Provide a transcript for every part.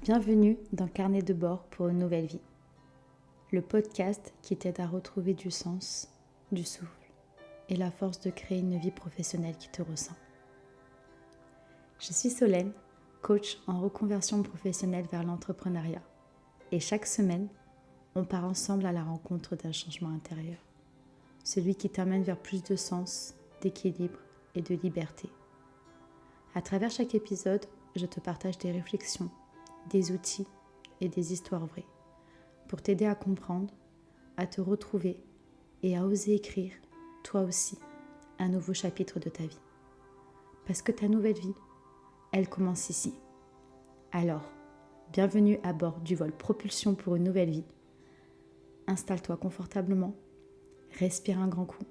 Bienvenue dans Carnet de bord pour une nouvelle vie, le podcast qui t'aide à retrouver du sens, du souffle et la force de créer une vie professionnelle qui te ressemble. Je suis Solène, coach en reconversion professionnelle vers l'entrepreneuriat et chaque semaine, on part ensemble à la rencontre d'un changement intérieur, celui qui t'amène vers plus de sens, d'équilibre et de liberté. À travers chaque épisode, je te partage des réflexions, des outils et des histoires vraies pour t'aider à comprendre, à te retrouver et à oser écrire, toi aussi, un nouveau chapitre de ta vie. Parce que ta nouvelle vie, elle commence ici. Alors, bienvenue à bord du vol Propulsion pour une nouvelle vie. Installe-toi confortablement, respire un grand coup.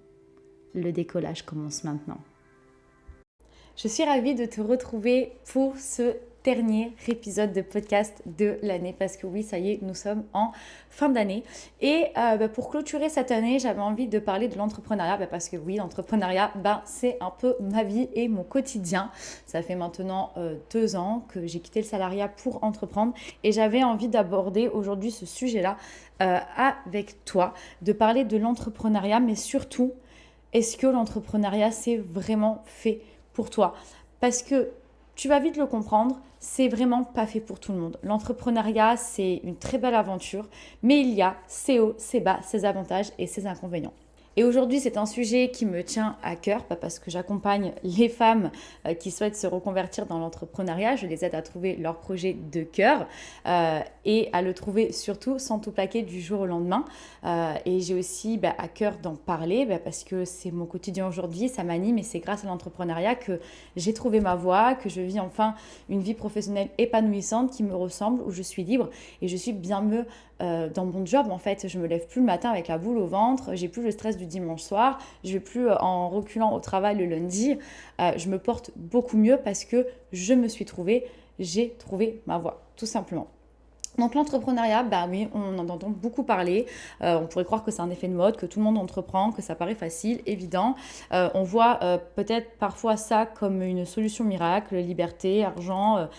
Le décollage commence maintenant. Je suis ravie de te retrouver pour ce dernier épisode de podcast de l'année parce que oui, ça y est, nous sommes en fin d'année et pour clôturer cette année, j'avais envie de parler de l'entrepreneuriat parce que oui, l'entrepreneuriat, c'est un peu ma vie et mon quotidien. Ça fait maintenant 2 ans que j'ai quitté le salariat pour entreprendre et j'avais envie d'aborder aujourd'hui ce sujet-là avec toi, de parler de l'entrepreneuriat, mais surtout, est-ce que l'entrepreneuriat, c'est vraiment fait pour toi? Parce que tu vas vite le comprendre, c'est vraiment pas fait pour tout le monde. L'entrepreneuriat, c'est une très belle aventure, mais il y a ses hauts, ses bas, ses avantages et ses inconvénients. Et aujourd'hui, c'est un sujet qui me tient à cœur parce que j'accompagne les femmes qui souhaitent se reconvertir dans l'entrepreneuriat. Je les aide à trouver leur projet de cœur et à le trouver surtout sans tout plaquer du jour au lendemain. Et j'ai aussi à cœur d'en parler parce que c'est mon quotidien aujourd'hui, ça m'anime et c'est grâce à l'entrepreneuriat que j'ai trouvé ma voie, que je vis enfin une vie professionnelle épanouissante qui me ressemble, où je suis libre et je suis bien mieux dans mon job. En fait, je me lève plus le matin avec la boule au ventre, j'ai plus le stress du dimanche soir, je vais plus en reculant au travail le lundi. Je me porte beaucoup mieux parce que je me suis trouvée, j'ai trouvé ma voie, tout simplement. Donc l'entrepreneuriat, oui, on en entend beaucoup parler. On pourrait croire que c'est un effet de mode, que tout le monde entreprend, que ça paraît facile, évident. On voit peut-être parfois ça comme une solution miracle, liberté, argent,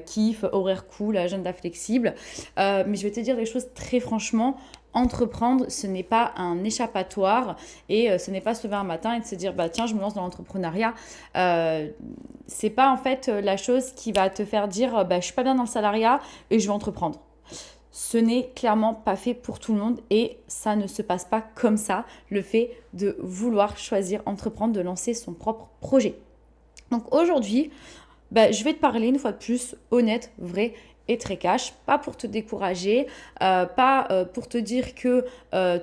kiff, horaire cool, agenda flexible. Mais je vais te dire les choses très franchement. Entreprendre, ce n'est pas un échappatoire et ce n'est pas se lever un matin et de se dire tiens, je me lance dans l'entrepreneuriat. C'est pas en fait la chose qui va te faire dire je suis pas bien dans le salariat et je vais entreprendre. Ce n'est clairement pas fait pour tout le monde et ça ne se passe pas comme ça, le fait de vouloir choisir, entreprendre, de lancer son propre projet. Donc aujourd'hui, je vais te parler une fois de plus honnête, vrai et très cash, pas pour te décourager, pas pour te dire que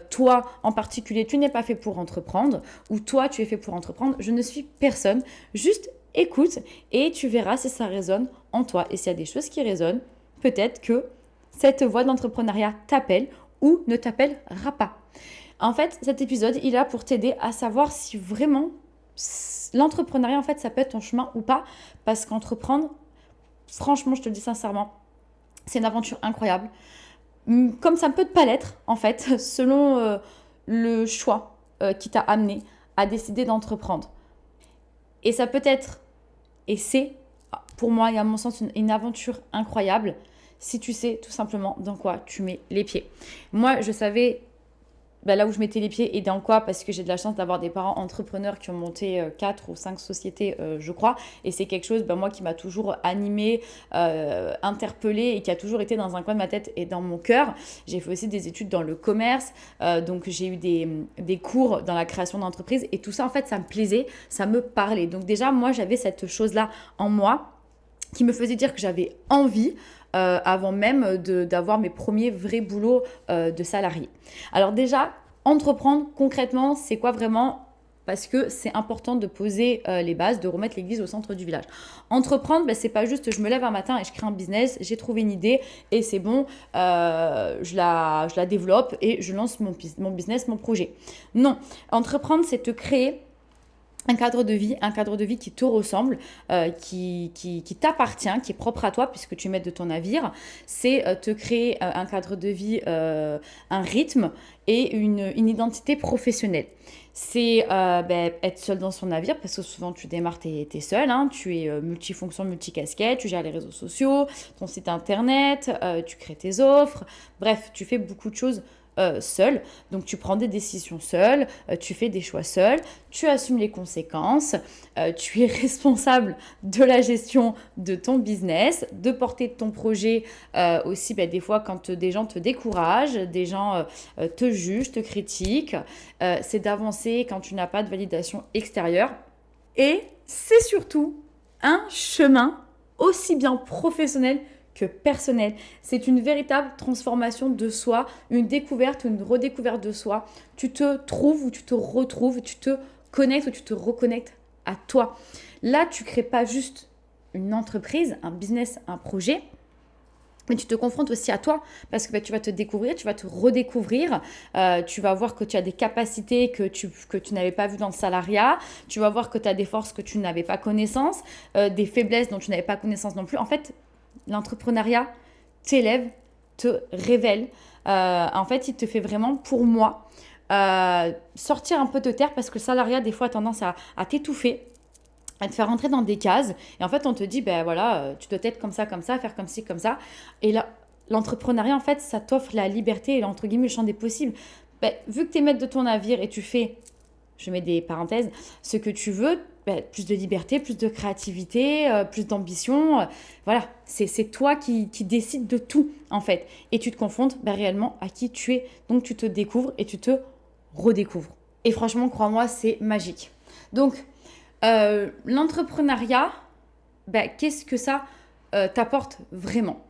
toi en particulier tu n'es pas fait pour entreprendre ou toi tu es fait pour entreprendre. Je ne suis personne, juste écoute et tu verras si ça résonne en toi et s'il y a des choses qui résonnent, peut-être que cette voie d'entrepreneuriat t'appelle ou ne t'appellera pas. En fait, cet épisode, il est là pour t'aider à savoir si vraiment l'entrepreneuriat, en fait, ça peut être ton chemin ou pas, parce qu'entreprendre, franchement, je te le dis sincèrement, c'est une aventure incroyable. Comme ça peut pas l'être, en fait, selon le choix qui t'a amené à décider d'entreprendre. Et ça peut être, et c'est, pour moi et à mon sens, une aventure incroyable si tu sais tout simplement dans quoi tu mets les pieds. Moi, je savais là où je mettais les pieds et dans quoi, parce que j'ai de la chance d'avoir des parents entrepreneurs qui ont monté 4 ou 5 sociétés, je crois. Et c'est quelque chose, moi, qui m'a toujours animée, interpellée et qui a toujours été dans un coin de ma tête et dans mon cœur. J'ai fait aussi des études dans le commerce, donc j'ai eu des cours dans la création d'entreprises et tout ça, en fait, ça me plaisait, ça me parlait. Donc déjà, moi, j'avais cette chose-là en moi qui me faisait dire que j'avais envie avant même d'avoir mes premiers vrais boulots de salarié. Alors déjà, entreprendre concrètement, c'est quoi vraiment ? Parce que c'est important de poser les bases, de remettre l'église au centre du village. Entreprendre, c'est pas juste je me lève un matin et je crée un business, j'ai trouvé une idée et c'est bon, je la développe et je lance mon business, mon projet. Non, entreprendre, c'est te créer un cadre de vie qui te ressemble, qui t'appartient, qui est propre à toi puisque tu es maître de ton navire. C'est te créer un cadre de vie, un rythme et une identité professionnelle. c'est être seul dans son navire, parce que souvent tu démarres, t'es seul, hein, tu es multifonction, multicasquette, tu gères les réseaux sociaux, ton site internet, tu crées tes offres, bref, tu fais beaucoup de choses seul. Donc tu prends des décisions seul, tu fais des choix seul, tu assumes les conséquences, tu es responsable de la gestion de ton business, de porter ton projet aussi des fois quand des gens te découragent, des gens te jugent, te critiquent. C'est d'avancer quand tu n'as pas de validation extérieure. Et c'est surtout un chemin aussi bien professionnel que personnel. C'est une véritable transformation de soi, une découverte, une redécouverte de soi. Tu te trouves ou tu te retrouves, tu te connectes ou tu te reconnectes à toi. Là, tu ne crées pas juste une entreprise, un business, un projet, mais tu te confrontes aussi à toi parce que tu vas te découvrir, tu vas te redécouvrir, tu vas voir que tu as des capacités que tu n'avais pas vues dans le salariat, tu vas voir que tu as des forces que tu n'avais pas connaissance, des faiblesses dont tu n'avais pas connaissance non plus. En fait, l'entrepreneuriat t'élève, te révèle. En fait, il te fait vraiment, pour moi, sortir un peu de terre parce que le salariat, des fois, a tendance à t'étouffer, à te faire rentrer dans des cases. Et en fait, on te dit, tu dois être comme ça, faire comme ci, comme ça. Et là, l'entrepreneuriat, en fait, ça t'offre la liberté et, entre guillemets, le champ des possibles. Vu que tu es maître de ton navire et tu fais, je mets des parenthèses, ce que tu veux, plus de liberté, plus de créativité, plus d'ambition. Voilà, c'est toi qui décides de tout, en fait. Et tu te confrontes réellement à qui tu es. Donc, tu te découvres et tu te redécouvres. Et franchement, crois-moi, c'est magique. Donc, l'entrepreneuriat, qu'est-ce que ça t'apporte vraiment?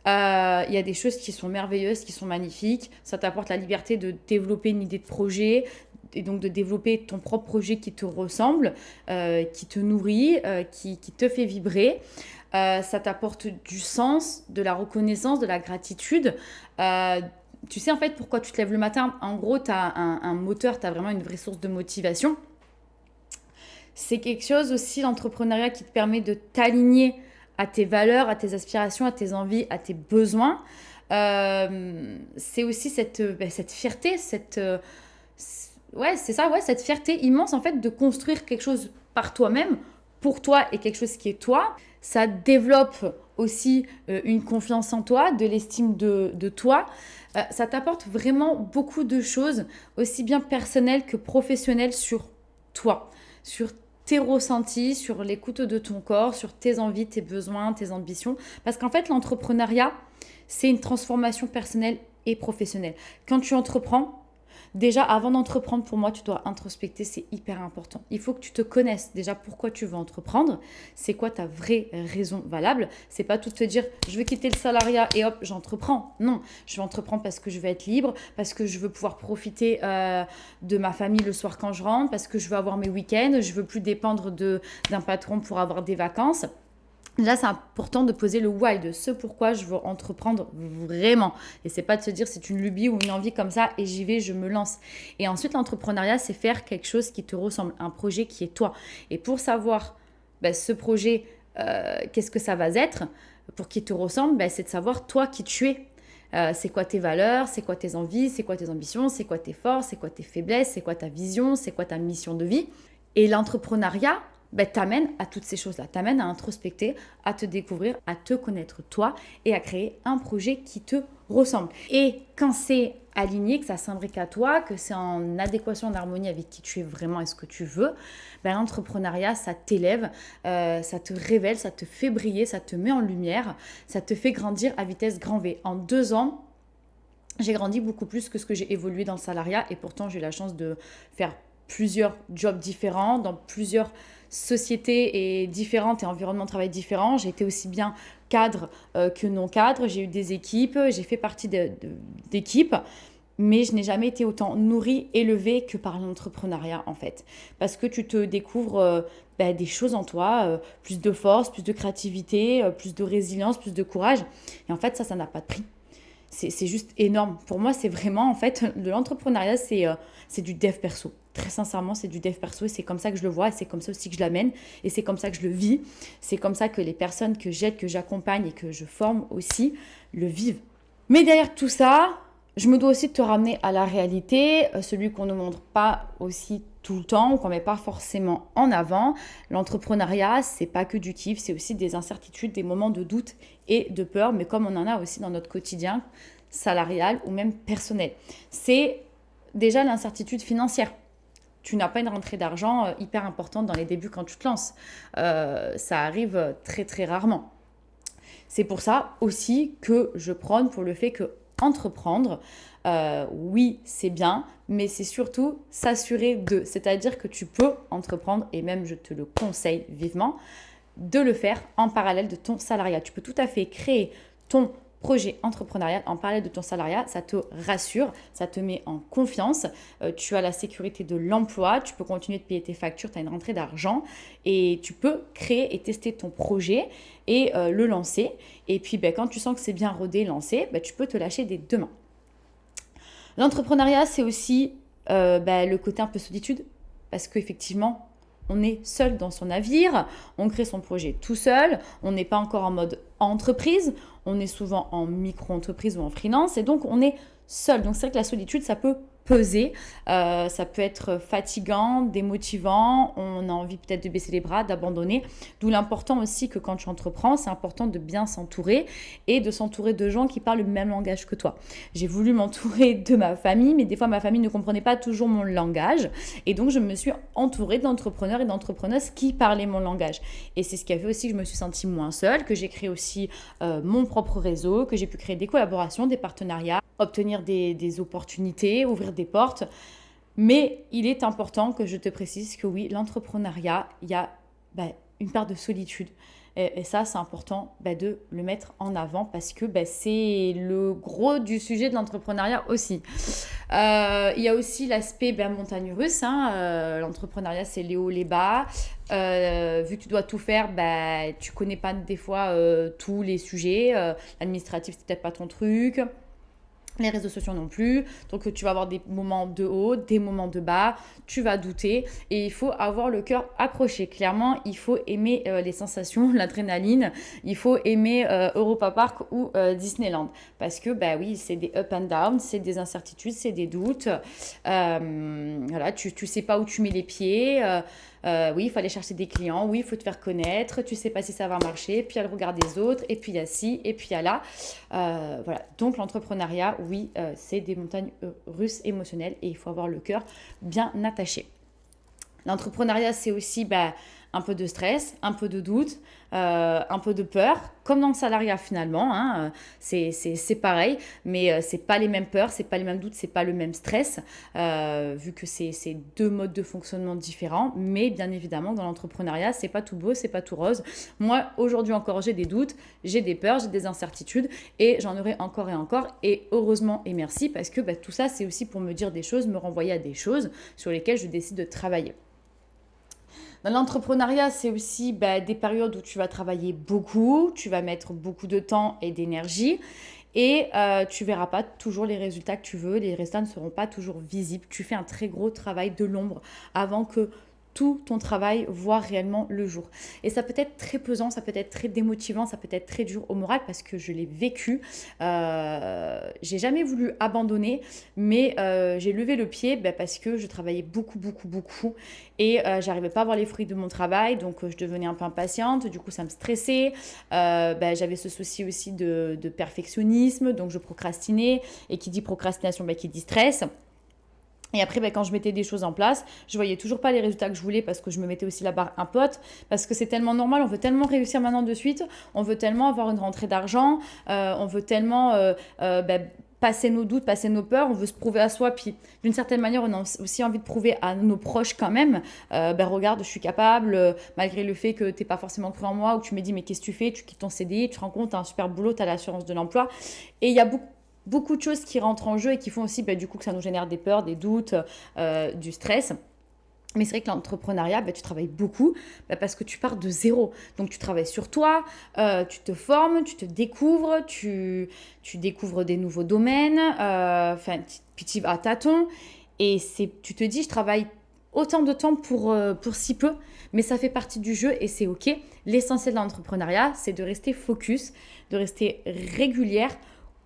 Il y a des choses qui sont merveilleuses, qui sont magnifiques. Ça t'apporte la liberté de développer une idée de projet et donc de développer ton propre projet qui te ressemble, qui te nourrit, qui te fait vibrer. Ça t'apporte du sens, de la reconnaissance, de la gratitude. Tu sais en fait pourquoi tu te lèves le matin. En gros, tu as un moteur, tu as vraiment une vraie source de motivation. C'est quelque chose aussi, l'entrepreneuriat, qui te permet de t'aligner à tes valeurs, à tes aspirations, à tes envies, à tes besoins. C'est aussi cette fierté, cette fierté immense en fait de construire quelque chose par toi-même, pour toi et quelque chose qui est toi. Ça développe aussi une confiance en toi, de l'estime de toi. Ça t'apporte vraiment beaucoup de choses, aussi bien personnelles que professionnelles, sur toi, sur tes ressentis, sur l'écoute de ton corps, sur tes envies, tes besoins, tes ambitions. Parce qu'en fait, l'entrepreneuriat, c'est une transformation personnelle et professionnelle. Quand tu entreprends, déjà, avant d'entreprendre, pour moi, tu dois introspecter, c'est hyper important. Il faut que tu te connaisses déjà pourquoi tu veux entreprendre, c'est quoi ta vraie raison valable. C'est pas tout te dire, je veux quitter le salariat et hop, j'entreprends. Non, je vais entreprendre parce que je veux être libre, parce que je veux pouvoir profiter de ma famille le soir quand je rentre, parce que je veux avoir mes week-ends, je veux plus dépendre d'un patron pour avoir des vacances. Là, c'est important de poser le why, de ce pourquoi je veux entreprendre vraiment. Et c'est pas de se dire c'est une lubie ou une envie comme ça et j'y vais, je me lance. Et ensuite, l'entrepreneuriat, c'est faire quelque chose qui te ressemble, un projet qui est toi. Et pour savoir ce projet, qu'est-ce que ça va être, pour qu'il te ressemble, c'est de savoir toi qui tu es. C'est quoi tes valeurs, c'est quoi tes envies, c'est quoi tes ambitions, c'est quoi tes forces, c'est quoi tes faiblesses, c'est quoi ta vision, c'est quoi ta mission de vie. Et l'entrepreneuriat, t'amène à toutes ces choses-là, t'amène à introspecter, à te découvrir, à te connaître toi et à créer un projet qui te ressemble. Et quand c'est aligné, que ça s'imbrique à toi, que c'est en adéquation, en harmonie avec qui tu es vraiment et ce que tu veux, l'entrepreneuriat, ça t'élève, ça te révèle, ça te fait briller, ça te met en lumière, ça te fait grandir à vitesse grand V. En 2 ans, j'ai grandi beaucoup plus que ce que j'ai évolué dans le salariat et pourtant j'ai eu la chance de faire plusieurs jobs différents, dans plusieurs sociétés et différentes et environnements de travail différents. J'ai été aussi bien cadre que non cadre. J'ai eu des équipes, j'ai fait partie d'équipes, mais je n'ai jamais été autant nourrie, élevée que par l'entrepreneuriat en fait. Parce que tu te découvres des choses en toi, plus de force, plus de créativité, plus de résilience, plus de courage. Et en fait, ça n'a pas de prix. C'est juste énorme. Pour moi, c'est vraiment, en fait, de l'entrepreneuriat, c'est du dev perso. Très sincèrement, c'est du dev perso et c'est comme ça que je le vois et c'est comme ça aussi que je l'amène et c'est comme ça que je le vis. C'est comme ça que les personnes que j'aide, que j'accompagne et que je forme aussi le vivent. Mais derrière tout ça, je me dois aussi de te ramener à la réalité, celui qu'on ne montre pas aussi tout le temps ou qu'on met pas forcément en avant. L'entrepreneuriat, c'est pas que du kiff, c'est aussi des incertitudes, des moments de doute et de peur, mais comme on en a aussi dans notre quotidien salarial ou même personnel. C'est déjà l'incertitude financière. Tu n'as pas une rentrée d'argent hyper importante dans les débuts quand tu te lances. Ça arrive très très rarement. C'est pour ça aussi que je prône pour le fait que entreprendre, oui, c'est bien, mais c'est surtout s'assurer de. C'est-à-dire que tu peux entreprendre, et même je te le conseille vivement, de le faire en parallèle de ton salariat. Tu peux tout à fait créer ton projet entrepreneurial en parallèle de ton salariat, ça te rassure, ça te met en confiance, tu as la sécurité de l'emploi, tu peux continuer de payer tes factures, tu as une rentrée d'argent et tu peux créer et tester ton projet et le lancer. Et puis quand tu sens que c'est bien rodé, lancé, tu peux te lâcher dès demain. L'entrepreneuriat, c'est aussi le côté un peu solitude parce qu'effectivement, on est seul dans son navire, on crée son projet tout seul, on n'est pas encore en mode entreprise, on est souvent en micro-entreprise ou en freelance et donc on est seul. Donc c'est vrai que la solitude, ça peut peser, ça peut être fatigant, démotivant, on a envie peut-être de baisser les bras, d'abandonner. D'où l'important aussi que quand tu entreprends, c'est important de bien s'entourer et de s'entourer de gens qui parlent le même langage que toi. J'ai voulu m'entourer de ma famille, mais des fois ma famille ne comprenait pas toujours mon langage et donc je me suis entourée d'entrepreneurs et d'entrepreneuses qui parlaient mon langage. Et c'est ce qui a fait aussi que je me suis sentie moins seule, que j'ai créé aussi mon propre réseau, que j'ai pu créer des collaborations, des partenariats, obtenir des opportunités, ouvrir des portes. Mais il est important que je te précise que oui, l'entrepreneuriat, il y a une part de solitude. Et ça, c'est important de le mettre en avant parce que c'est le gros du sujet de l'entrepreneuriat aussi. Il y a aussi l'aspect montagne russe. L'entrepreneuriat, c'est les hauts, les bas. Vu que tu dois tout faire, tu connais pas des fois tous les sujets. L'administratif, c'est peut-être pas ton truc. Les réseaux sociaux non plus, donc tu vas avoir des moments de haut, des moments de bas, tu vas douter et il faut avoir le cœur accroché. Clairement, il faut aimer les sensations, l'adrénaline, il faut aimer Europa Park ou Disneyland parce que oui, c'est des up and down, c'est des incertitudes, c'est des doutes. Voilà, tu sais pas où tu mets les pieds. Oui, il faut aller chercher des clients, oui, il faut te faire connaître, tu sais pas si ça va marcher, puis il y a le regard des autres, et puis il y a ci, et puis il y a là. Voilà, donc l'entrepreneuriat, oui, c'est des montagnes russes émotionnelles et il faut avoir le cœur bien attaché. L'entrepreneuriat, c'est aussi un peu de stress, un peu de doute, un peu de peur, comme dans le salariat finalement. C'est pareil, mais c'est pas les mêmes peurs, c'est pas les mêmes doutes, c'est pas le même stress, vu que c'est deux modes de fonctionnement différents. Mais bien évidemment, dans l'entrepreneuriat, c'est pas tout beau, c'est pas tout rose. Moi, aujourd'hui encore, j'ai des doutes, j'ai des peurs, j'ai des incertitudes, et j'en aurai encore et encore. Et heureusement et merci, parce que tout ça, c'est aussi pour me dire des choses, me renvoyer à des choses sur lesquelles je décide de travailler. Dans l'entrepreneuriat, c'est aussi des périodes où tu vas travailler beaucoup, tu vas mettre beaucoup de temps et d'énergie et tu ne verras pas toujours les résultats que tu veux, les résultats ne seront pas toujours visibles. Tu fais un très gros travail de l'ombre avant que tout ton travail voit réellement le jour. Et ça peut être très pesant, ça peut être très démotivant, ça peut être très dur au moral parce que je l'ai vécu. J'ai jamais voulu abandonner, mais j'ai levé le pied parce que je travaillais beaucoup et j'arrivais pas à voir les fruits de mon travail, donc je devenais un peu impatiente, du coup ça me stressait. J'avais ce souci aussi de perfectionnisme, donc je procrastinais, et qui dit procrastination, qui dit stress. Et après, quand je mettais des choses en place, je voyais toujours pas les résultats que je voulais parce que je me mettais aussi la barre un pote, parce que c'est tellement normal, on veut tellement réussir maintenant de suite, on veut tellement avoir une rentrée d'argent, on veut tellement passer nos doutes, passer nos peurs, on veut se prouver à soi, puis d'une certaine manière, on a aussi envie de prouver à nos proches quand même, regarde, je suis capable, malgré le fait que t'es pas forcément cru en moi, ou que tu me dis, mais qu'est-ce que tu fais, tu quittes ton CDI, tu te rends compte, t'as un super boulot, t'as l'assurance de l'emploi, et il y a beaucoup de choses qui rentrent en jeu et qui font aussi du coup que ça nous génère des peurs, des doutes, du stress. Mais c'est vrai que l'entrepreneuriat, tu travailles beaucoup parce que tu pars de zéro. Donc, tu travailles sur toi, tu te formes, tu te découvres, tu découvres des nouveaux domaines, puis tu vas à tâtons. Et tu te dis, je travaille autant de temps pour si peu, mais ça fait partie du jeu et c'est OK. L'essentiel de l'entrepreneuriat, c'est de rester focus, de rester régulière,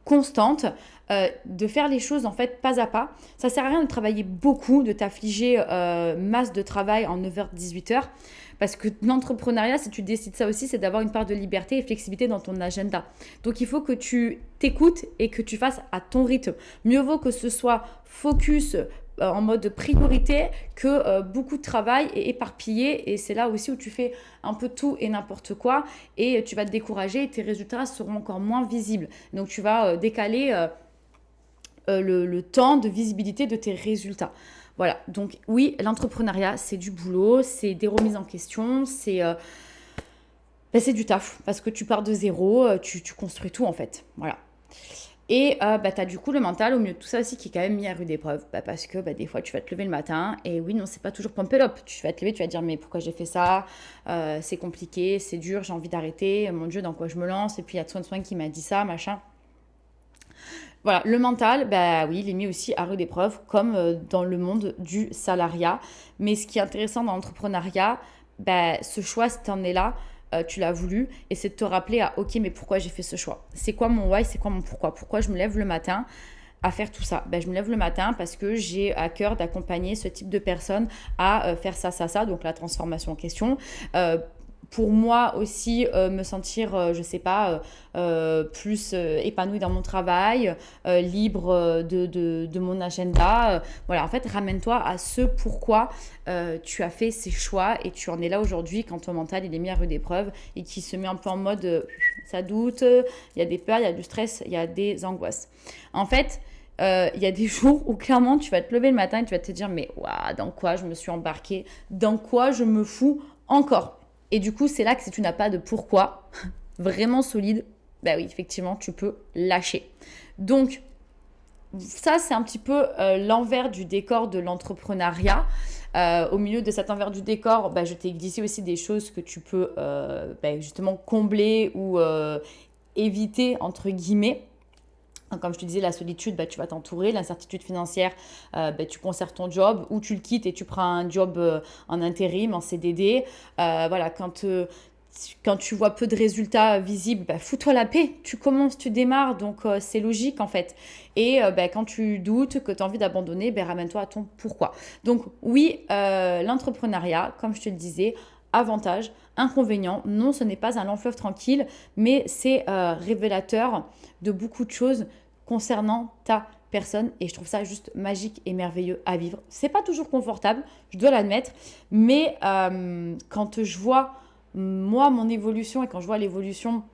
constante, de faire les choses en fait pas à pas. Ça sert à rien de travailler beaucoup, de t'affliger masse de travail en 9h-18h, parce que l'entrepreneuriat, si tu décides ça aussi, c'est d'avoir une part de liberté et flexibilité dans ton agenda. Donc il faut que tu t'écoutes et que tu fasses à ton rythme. Mieux vaut que ce soit focus en mode priorité que beaucoup de travail et éparpillé, et c'est là aussi où tu fais un peu tout et n'importe quoi et tu vas te décourager et tes résultats seront encore moins visibles. Donc tu vas décaler le temps de visibilité de tes résultats. Voilà, donc oui, l'entrepreneuriat, c'est du boulot, c'est des remises en question, c'est du taf, parce que tu pars de zéro, tu construis tout en fait. Voilà. Et tu as du coup le mental au milieu de tout ça aussi qui est quand même mis à rude épreuve. Parce que des fois, tu vas te lever le matin et oui, non, c'est pas toujours pump it up. Tu vas te lever, tu vas te dire mais pourquoi j'ai fait ça, c'est compliqué, c'est dur, j'ai envie d'arrêter, mon Dieu, dans quoi je me lance. Et puis il y a Soin qui m'a dit ça, machin. Voilà, le mental, oui, il est mis aussi à rude épreuve, comme dans le monde du salariat. Mais ce qui est intéressant dans l'entrepreneuriat, ce choix, si tu en es là, tu l'as voulu, et c'est de te rappeler ok, mais pourquoi j'ai fait ce choix? C'est quoi mon why? C'est quoi mon pourquoi? Pourquoi je me lève le matin à faire tout ça? Je me lève le matin parce que j'ai à cœur d'accompagner ce type de personnes à faire ça, donc la transformation en question. Pour moi aussi, me sentir, je sais pas, plus épanouie dans mon travail, libre de mon agenda. Voilà, en fait, ramène-toi à ce pourquoi tu as fait ces choix et tu en es là aujourd'hui quand ton mental il est mis à rude épreuve et qui se met un peu en mode ça doute, il y a des peurs, il y a du stress, il y a des angoisses. En fait, il y a des jours où clairement tu vas te lever le matin et tu vas te dire mais waouh, dans quoi je me suis embarquée, dans quoi je me fous encore. Et du coup, c'est là que si tu n'as pas de pourquoi vraiment solide, oui, effectivement, tu peux lâcher. Donc, ça, c'est un petit peu l'envers du décor de l'entrepreneuriat. Au milieu de cet envers du décor, je t'ai glissé aussi des choses que tu peux justement combler ou éviter, entre guillemets. Comme je te disais, la solitude, tu vas t'entourer. L'incertitude financière, tu conserves ton job ou tu le quittes et tu prends un job en intérim, en CDD. Voilà, quand tu vois peu de résultats visibles, fous-toi la paix. Tu commences, tu démarres, donc c'est logique en fait. Et quand tu doutes, que tu as envie d'abandonner, ramène-toi à ton pourquoi. Donc oui, l'entrepreneuriat, comme je te le disais, avantage, inconvénient, non, ce n'est pas un long fleuve tranquille, mais c'est révélateur de beaucoup de choses concernant ta personne et je trouve ça juste magique et merveilleux à vivre. C'est pas toujours confortable, je dois l'admettre, mais quand je vois moi mon évolution et quand je vois l'évolution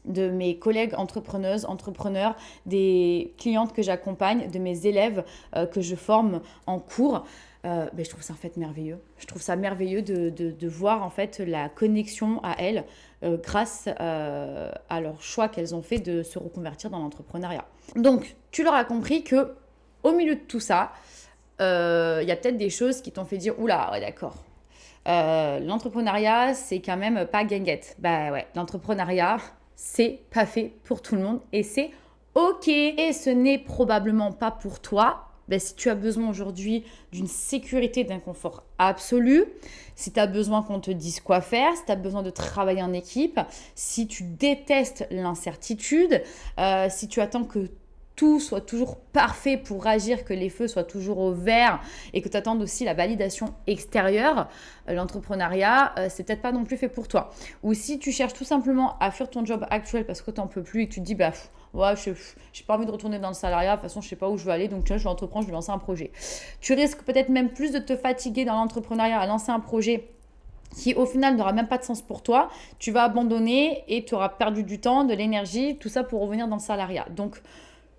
de mes collègues entrepreneuses, entrepreneurs, des clientes que j'accompagne, de mes élèves que je forme en cours, je trouve ça en fait merveilleux. Je trouve ça merveilleux de voir en fait la connexion à elles grâce à leur choix qu'elles ont fait de se reconvertir dans l'entrepreneuriat. Donc, tu l'auras compris que au milieu de tout ça, il y a peut-être des choses qui t'ont fait dire « Oula, ouais d'accord, l'entrepreneuriat, c'est quand même pas guinguette. » Ouais, l'entrepreneuriat, c'est pas fait pour tout le monde et c'est ok. Et ce n'est probablement pas pour toi. Si tu as besoin aujourd'hui d'une sécurité, d'un confort absolu, si tu as besoin qu'on te dise quoi faire, si tu as besoin de travailler en équipe, si tu détestes l'incertitude, si tu attends que tout soit toujours parfait pour agir, que les feux soient toujours au vert et que tu attendes aussi la validation extérieure, l'entrepreneuriat, c'est peut-être pas non plus fait pour toi. Ou si tu cherches tout simplement à fuir ton job actuel parce que tu n'en peux plus et que tu te dis ouais, j'ai pas envie de retourner dans le salariat, de toute façon je sais pas où je veux aller, donc tiens, je vais entreprendre, je vais lancer un projet. Tu risques peut-être même plus de te fatiguer dans l'entrepreneuriat à lancer un projet qui au final n'aura même pas de sens pour toi, tu vas abandonner et tu auras perdu du temps, de l'énergie, tout ça pour revenir dans le salariat. Donc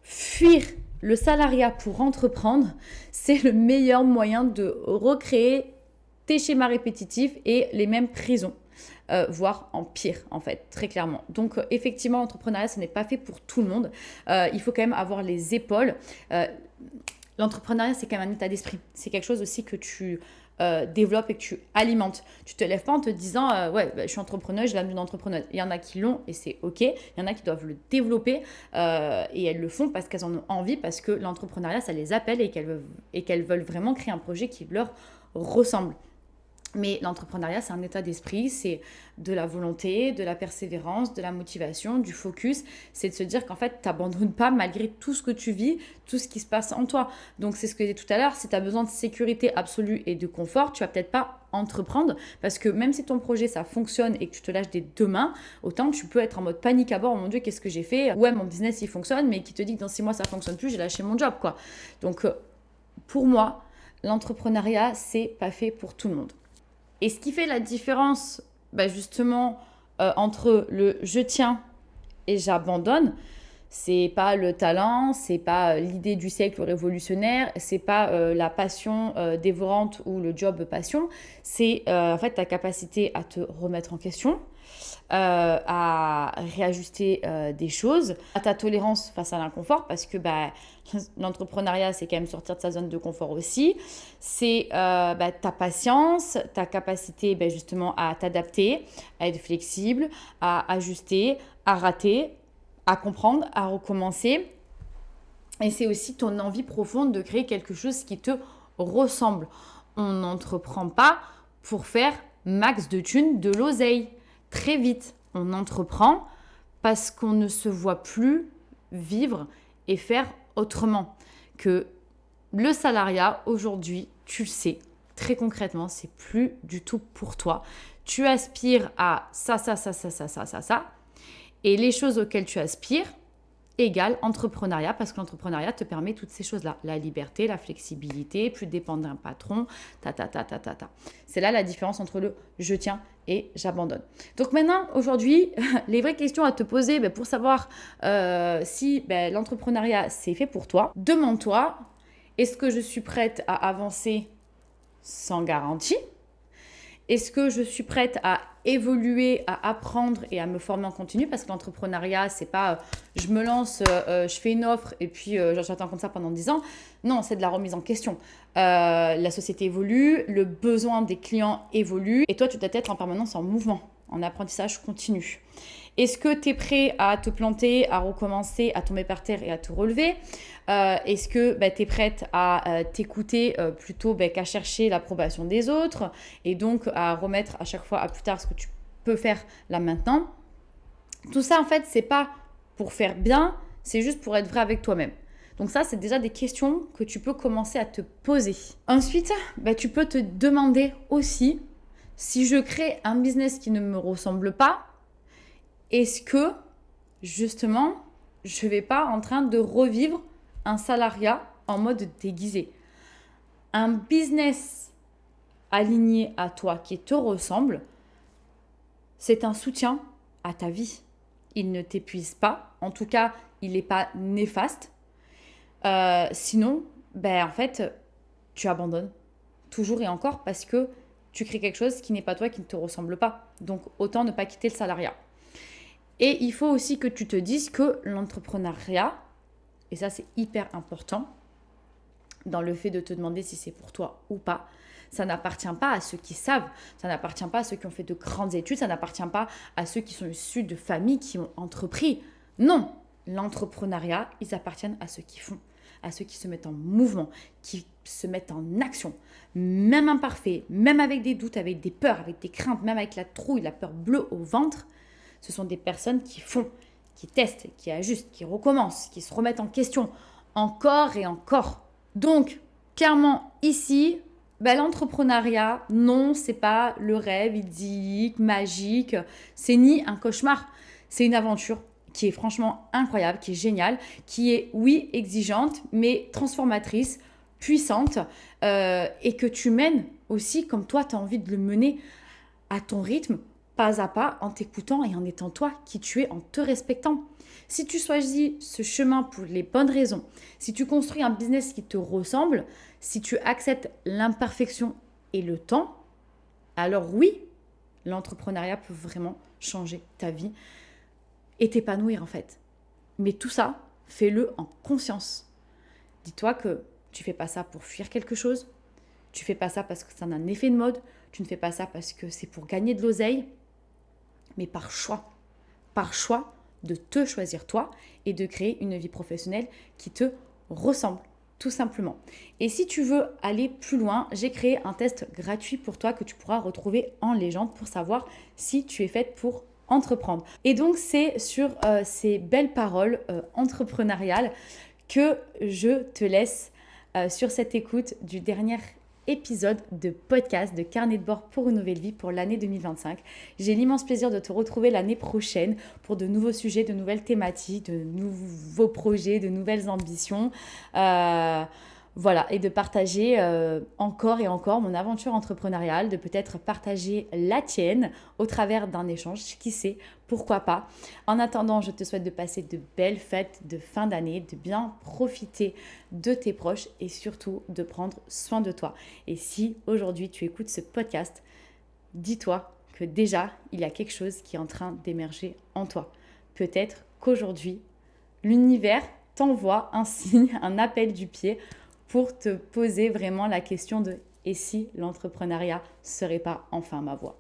fuir le salariat pour entreprendre, c'est le meilleur moyen de recréer tes schémas répétitifs et les mêmes prisons. Voire en pire en fait, très clairement. Donc effectivement, l'entrepreneuriat, ce n'est pas fait pour tout le monde. Il faut quand même avoir les épaules. L'entrepreneuriat, c'est quand même un état d'esprit. C'est quelque chose aussi que tu développes et que tu alimentes. Tu te lèves pas en te disant je suis entrepreneuse, j'ai l'âme d'une entrepreneuse. Il y en a qui l'ont et c'est ok. Il y en a qui doivent le développer et elles le font parce qu'elles en ont envie, parce que l'entrepreneuriat, ça les appelle et qu'elles veulent vraiment créer un projet qui leur ressemble. Mais l'entrepreneuriat, c'est un état d'esprit, c'est de la volonté, de la persévérance, de la motivation, du focus. C'est de se dire qu'en fait, tu n'abandonnes pas malgré tout ce que tu vis, tout ce qui se passe en toi. Donc, c'est ce que j'ai dit tout à l'heure, si tu as besoin de sécurité absolue et de confort, tu vas peut-être pas entreprendre parce que même si ton projet, ça fonctionne et que tu te lâches des deux mains, autant tu peux être en mode panique à bord, oh mon Dieu, qu'est-ce que j'ai fait? Ouais, mon business, il fonctionne, mais qui te dit que dans 6 mois, ça fonctionne plus, j'ai lâché mon job, quoi. Donc, pour moi, l'entrepreneuriat, c'est pas fait pour tout le monde. Et ce qui fait la différence, justement, entre le je tiens et j'abandonne, c'est pas le talent, c'est pas l'idée du siècle révolutionnaire, c'est pas la passion dévorante ou le job passion, c'est en fait ta capacité à te remettre en question, à réajuster des choses, à ta tolérance face à l'inconfort, parce que l'entrepreneuriat, c'est quand même sortir de sa zone de confort aussi. C'est ta patience, ta capacité justement à t'adapter, à être flexible, à ajuster, à rater, à comprendre, à recommencer. Et c'est aussi ton envie profonde de créer quelque chose qui te ressemble. On n'entreprend pas pour faire max de thunes, de l'oseille. Très vite, on entreprend parce qu'on ne se voit plus vivre et faire autrement. Que le salariat, aujourd'hui, tu le sais, très concrètement, c'est plus du tout pour toi. Tu aspires à ça. Et les choses auxquelles tu aspires égale entrepreneuriat, parce que l'entrepreneuriat te permet toutes ces choses-là. La liberté, la flexibilité, plus dépendre d'un patron, C'est là la différence entre le je tiens et j'abandonne. Donc maintenant, aujourd'hui, les vraies questions à te poser pour savoir si l'entrepreneuriat c'est fait pour toi, demande-toi, est-ce que je suis prête à avancer sans garantie ? Est-ce que je suis prête à évoluer, à apprendre et à me former en continu? Parce que l'entrepreneuriat, c'est pas je me lance, je fais une offre et puis j'attends comme ça pendant 10 ans. Non, c'est de la remise en question. La société évolue, le besoin des clients évolue et toi, tu dois être en permanence en mouvement, en apprentissage continu. Est-ce que tu es prêt à te planter, à recommencer, à tomber par terre et à te relever? Est-ce que tu es prête à t'écouter plutôt qu'à chercher l'approbation des autres et donc à remettre à chaque fois à plus tard ce que tu peux faire là maintenant? Tout ça, en fait, c'est pas pour faire bien, c'est juste pour être vrai avec toi-même. Donc ça, c'est déjà des questions que tu peux commencer à te poser. Ensuite, tu peux te demander aussi, si je crée un business qui ne me ressemble pas, est-ce que, justement, je ne vais pas en train de revivre un salariat en mode déguisé? Un business aligné à toi qui te ressemble, c'est un soutien à ta vie. Il ne t'épuise pas. En tout cas, il n'est pas néfaste. Sinon, en fait, tu abandonnes toujours et encore parce que tu crées quelque chose qui n'est pas toi, qui ne te ressemble pas. Donc, autant ne pas quitter le salariat. Et il faut aussi que tu te dises que l'entrepreneuriat, et ça c'est hyper important, dans le fait de te demander si c'est pour toi ou pas, ça n'appartient pas à ceux qui savent, ça n'appartient pas à ceux qui ont fait de grandes études, ça n'appartient pas à ceux qui sont issus de familles qui ont entrepris. Non, l'entrepreneuriat, ils appartiennent à ceux qui font, à ceux qui se mettent en mouvement, qui se mettent en action, même imparfait, même avec des doutes, avec des peurs, avec des craintes, même avec la trouille, la peur bleue au ventre. Ce sont des personnes qui font, qui testent, qui ajustent, qui recommencent, qui se remettent en question encore et encore. Donc, clairement, ici, l'entrepreneuriat, non, c'est pas le rêve idyllique, magique. C'est ni un cauchemar. C'est une aventure qui est franchement incroyable, qui est géniale, qui est, oui, exigeante, mais transformatrice, puissante, et que tu mènes aussi comme toi, tu as envie de le mener à ton rythme, pas à pas, en t'écoutant et en étant toi qui tu es, en te respectant. Si tu choisis ce chemin pour les bonnes raisons, si tu construis un business qui te ressemble, si tu acceptes l'imperfection et le temps, alors oui, l'entrepreneuriat peut vraiment changer ta vie et t'épanouir en fait. Mais tout ça, fais-le en conscience. Dis-toi que tu ne fais pas ça pour fuir quelque chose, tu ne fais pas ça parce que ça a un effet de mode, tu ne fais pas ça parce que c'est pour gagner de l'oseille, mais par choix de te choisir toi et de créer une vie professionnelle qui te ressemble. tout simplement. Et si tu veux aller plus loin, j'ai créé un test gratuit pour toi que tu pourras retrouver en légende pour savoir si tu es faite pour entreprendre. Et donc, c'est sur ces belles paroles entrepreneuriales que je te laisse sur cette écoute du dernier épisode de podcast de Carnet de bord pour une nouvelle vie pour l'année 2025. J'ai l'immense plaisir de te retrouver l'année prochaine pour de nouveaux sujets, de nouvelles thématiques, de nouveaux projets, de nouvelles ambitions. Voilà, et de partager encore et encore mon aventure entrepreneuriale, de peut-être partager la tienne au travers d'un échange, qui sait, pourquoi pas. En attendant, je te souhaite de passer de belles fêtes de fin d'année, de bien profiter de tes proches et surtout de prendre soin de toi. Et si aujourd'hui tu écoutes ce podcast, dis-toi que déjà, il y a quelque chose qui est en train d'émerger en toi. Peut-être qu'aujourd'hui, l'univers t'envoie un signe, un appel du pied pour te poser vraiment la question de « et si l'entrepreneuriat serait pas enfin ma voie ?»